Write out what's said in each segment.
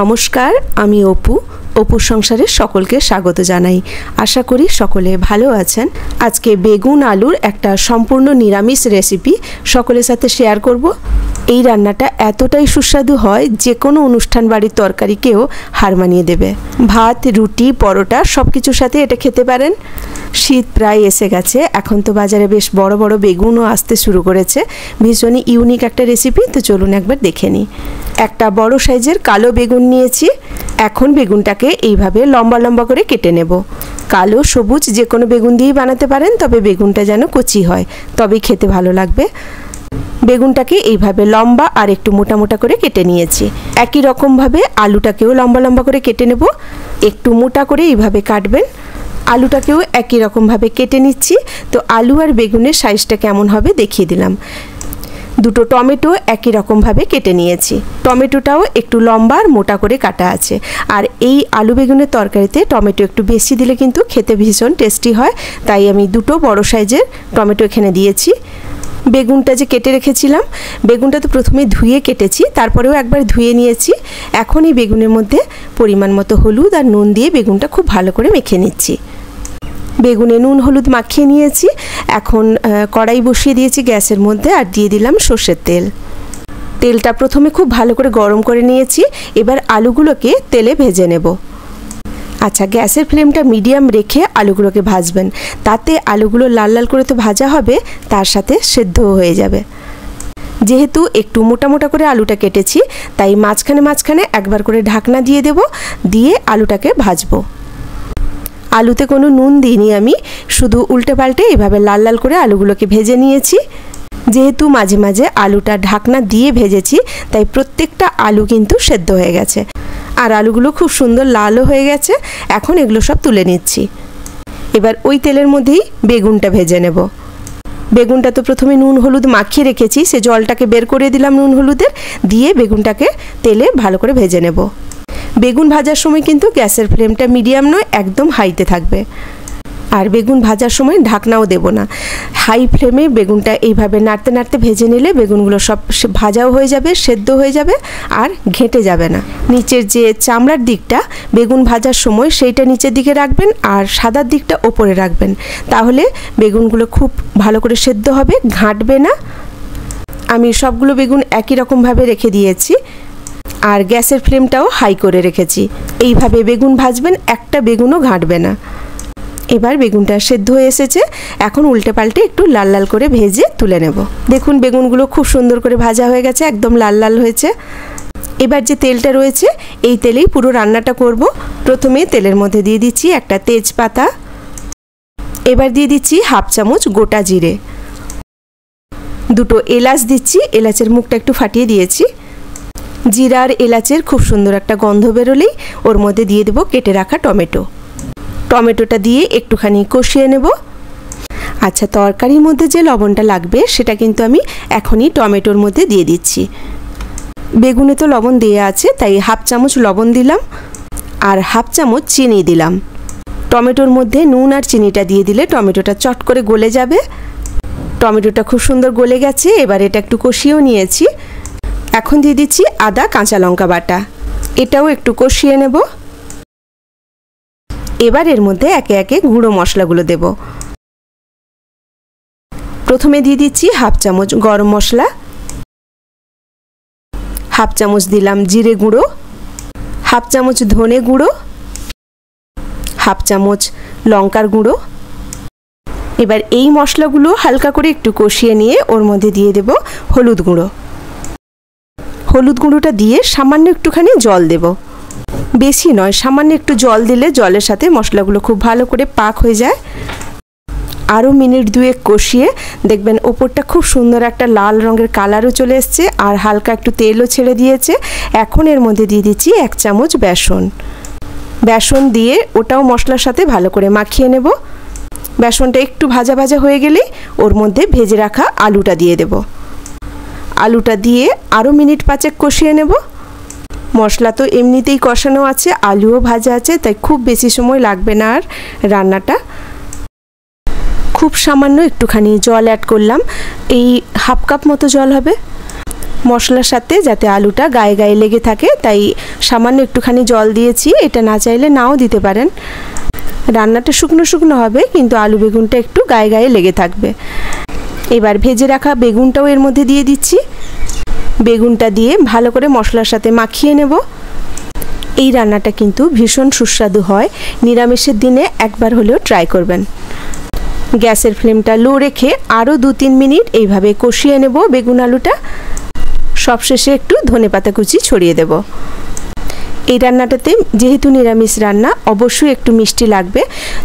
নমস্কার, আমি অপুর সংসারে সকলকে স্বাগত জানাই। আশা করি সকলে ভালো আছেন। আজকে বেগুন আলুর একটা সম্পূর্ণ নিরামিষ রেসিপি সকলের সাথে শেয়ার করব। এই রান্নাটা এতটাই সুস্বাদু হয় যে কোনো অনুষ্ঠান বাড়ির তরকারিকেও হার মানিয়ে দেবে। ভাত, রুটি, পরোটা সব কিছুর সাথে এটা খেতে পারেন। শীত প্রায় এসে গেছে, এখন তো বাজারে বেশ বড় বড় বেগুনও আসতে শুরু করেছে। ভীষণই ইউনিক একটা রেসিপি, তো চলুন একবার দেখে নিই। একটা বড় সাইজের কালো বেগুন নিয়েছি। এখন বেগুনটাকে এইভাবে লম্বা লম্বা করে কেটে নেব। কালো, সবুজ যে কোনো বেগুন দিয়েই বানাতে পারেন, তবে বেগুনটা যেন কচি হয়, তবেই খেতে ভালো লাগবে। বেগুনটাকে এইভাবে লম্বা আর একটু মোটা মোটা করে কেটে নিয়েছি। একই রকমভাবে আলুটাকেও লম্বা লম্বা করে কেটে নেব। একটু মোটা করে এইভাবে কাটবেন। আলুটাকেও একই রকমভাবে কেটে নিচ্ছি। তো আলু আর বেগুনের সাইজটা কেমন হবে দেখিয়ে দিলাম। দুটো টমেটো একই রকমভাবে কেটে নিয়েছি। টমেটোটাও একটু লম্বা আর মোটা করে কাটা আছে। আর এই আলু বেগুনের তরকারিতে টমেটো একটু বেশি দিলে কিন্তু খেতে ভীষণ টেস্টি হয়, তাই আমি দুটো বড় সাইজের টমেটো এখানে দিয়েছি। বেগুনটা যে কেটে রেখেছিলাম, বেগুনটা তো প্রথমে ধুয়ে কেটেছি, তারপরেও একবার ধুয়ে নিয়েছি। এখন এই বেগুনের মধ্যে পরিমাণ মতো হলুদ আর নুন দিয়ে বেগুনটা খুব ভালো করে মেখে নিচ্ছি। বেগুনে নুন হলুদ মাখিয়ে নিয়েছি। এখন কড়াই বসিয়ে দিয়েছি গ্যাসের মধ্যে আর দিয়ে দিলাম সর্ষের তেল। তেলটা প্রথমে খুব ভালো করে গরম করে নিয়েছি। এবার আলুগুলোকে তেলে ভেজে নেব। আচ্ছা, গ্যাসের ফ্লেমটা মিডিয়াম রেখে আলুগুলোকে ভাজবেন, তাতে আলুগুলো লাল লাল করে তো ভাজা হবে, তার সাথে সেদ্ধও হয়ে যাবে। যেহেতু একটু মোটা মোটা করে আলুটা কেটেছি, তাই মাঝখানে মাঝখানে একবার করে ঢাকনা দিয়ে দেব, দিয়ে আলুটাকে ভাজবো। আলুতে কোনো নুন দিইনি আমি, শুধু উল্টে পাল্টে এভাবে লাল লাল করে আলুগুলোকে ভেজে নিয়েছি। যেহেতু মাঝে মাঝে আলুটা ঢাকনা দিয়ে ভেজেছি, তাই প্রত্যেকটা আলু কিন্তু সেদ্ধ হয়ে গেছে আর আলুগুলো খুব সুন্দর লালও হয়ে গেছে। এখন এগুলো সব তুলে নিচ্ছি। এবার ওই তেলের মধ্যেই বেগুনটা ভেজে নেব। বেগুনটা তো প্রথমে নুন হলুদ মাখিয়ে রেখেছি, সে জলটাকে বের করে দিলাম নুন হলুদের, দিয়ে বেগুনটাকে তেলে ভালো করে ভেজে নেব। বেগুন ভাজার সময় কিন্তু গ্যাসের ফ্লেমটা মিডিয়াম নয়, একদম হাইতে থাকবে। আর বেগুন ভাজার সময় ঢাকনাও দেব না। হাই ফ্লেমে বেগুনটা এইভাবে নাড়তে নাড়তে ভেজে নিলে বেগুনগুলো সব ভাজাও হয়ে যাবে, সেদ্ধ হয়ে যাবে আর ঘেঁটে যাবে না। নিচের যে চামড়ার দিকটা বেগুন ভাজার সময় সেইটা নিচের দিকে রাখবেন আর সাদার দিকটা ওপরে রাখবেন, তাহলে বেগুনগুলো খুব ভালো করে সেদ্ধ হবে, ঘাঁটবে না। আমি সবগুলো বেগুন একই রকমভাবে রেখে দিয়েছি আর গ্যাসের ফ্লেমটাও হাই করে রেখেছি। এইভাবে বেগুন ভাজবেন, একটা বেগুনও ঘাঁটবে না। এবার বেগুনটা সেদ্ধ হয়ে এসেছে। এখন উল্টে পাল্টে একটু লাল লাল করে ভেজে তুলে নেব। দেখুন বেগুনগুলো খুব সুন্দর করে ভাজা হয়ে গেছে, একদম লাল লাল হয়েছে। এবার যে তেলটা রয়েছে, এই তেলেই পুরো রান্নাটা করব। প্রথমে তেলের মধ্যে দিয়ে দিচ্ছি একটা তেজপাতা। এবার দিয়ে দিচ্ছি হাফ চামচ গোটা জিরে। দুটো এলাচ দিচ্ছি, এলাচের মুখটা একটু ফাটিয়ে দিয়েছি। জিরা আর এলাচের খুব সুন্দর একটা গন্ধ বেরোলেই ওর মধ্যে দিয়ে দেবো কেটে রাখা টমেটো। টমেটোটা দিয়ে একটুখানি কষিয়ে নেব। আচ্ছা, তরকারির মধ্যে যে লবণটা লাগবে সেটা কিন্তু আমি এখনই টমেটোর মধ্যে দিয়ে দিচ্ছি। বেগুনে তো লবণ দেওয়া আছে, তাই হাফ চামচ লবণ দিলাম আর হাফ চামচ চিনি দিলাম। টমেটোর মধ্যে নুন আর চিনিটা দিয়ে দিলে টমেটোটা চট করে গলে যাবে। টমেটোটা খুব সুন্দর গলে গেছে। এবার এটা একটু কষিয়েও নিয়েছি। এখন দিয়ে দিচ্ছি আদা কাঁচা লঙ্কা বাটা, এটাও একটু কষিয়ে নেব। এবার এর মধ্যে একে একে গুঁড়ো মশলাগুলো দেব। প্রথমে দিয়ে দিচ্ছি হাফ চামচ গরম মশলা, হাফ চামচ দিলাম জিরে গুঁড়ো, হাফ চামচ ধনে গুঁড়ো, হাফ চামচ লঙ্কার গুঁড়ো। এবার এই মশলাগুলো হালকা করে একটু কষিয়ে নিয়ে ওর মধ্যে দিয়ে দেব হলুদ গুঁড়ো। হলুদ গুঁড়োটা দিয়ে সামান্য একটুখানি জল দেব, বেশি নয়, সামান্য একটু জল দিলে জলের সাথে মশলাগুলো খুব ভালো করে পাক হয়ে যায়। আরও মিনিট দুয়েক কষিয়ে দেখবেন ওপরটা খুব সুন্দর একটা লাল রঙের কালারও চলে এসছে আর হালকা একটু তেলও ছেড়ে দিয়েছে। এখন এর মধ্যে দিয়ে দিচ্ছি এক চামচ বেসন। বেসন দিয়ে ওটাও মশলার সাথে ভালো করে মাখিয়ে নেব। বেসনটা একটু ভাজা ভাজা হয়ে গেলেই ওর মধ্যে ভেজে রাখা আলুটা দিয়ে দেব। আলুটা দিয়ে আরও মিনিট পাঁচেক কষিয়ে নেব। মশলা তো এমনিতেই কষানো আছে, আলুও ভাজা আছে, তাই খুব বেশি সময় লাগবে না। আর রান্নাটা খুব সামান্য একটুখানি জল অ্যাড করলাম, এই হাফ কাপ মতো জল হবে। মশলার সাথে যাতে আলুটা গায়ে গায়ে লেগে থাকে তাই সামান্য একটুখানি জল দিয়েছি। এটা না চাইলে নাও দিতে পারেন। রান্নাটা শুকনো শুকনো হবে কিন্তু আলু বেগুনটা একটু গায়ে গায়ে লেগে থাকবে। এবার ভেজে রাখা বেগুনটাও এর মধ্যে দিয়ে দিচ্ছি। বেগুনটা দিয়ে ভালো করে মশলার সাথে মাখিয়ে নেব। এই রান্নাটা কিন্তু ভীষণ সুস্বাদু হয়। নিরামিষের দিনে একবার হলেও ট্রাই করবেন। গ্যাসের ফ্লেমটা লো রেখে আরও 2-3 মিনিট এইভাবে কষিয়ে নেব বেগুন আলুটা। সবশেষে একটু ধনেপাতা কুচি ছড়িয়ে দেব। এই রান্নাটাতে যেহেতু নিরামিষ রান্না অবশ্যই একটু মিষ্টি লাগবে।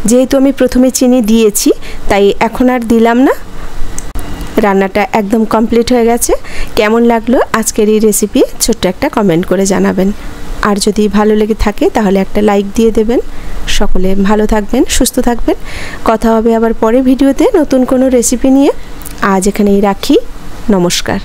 যেহেতু আমি প্রথমে চিনি দিয়েছি তাই এখন আর দিলাম না। রান্নাটা একদম কমপ্লিট হয়ে গেছে। কেমন লাগলো আজকের এই রেসিপি ছোট্ট একটা কমেন্ট করে জানাবেন। আর যদি ভালো লেগে থাকে তাহলে একটা লাইক দিয়ে দেবেন। সকলে ভালো থাকবেন, সুস্থ থাকবেন। কথা হবে আবার পরের ভিডিওতে নতুন কোনো রেসিপি নিয়ে। আজ এখানেই রাখি। নমস্কার।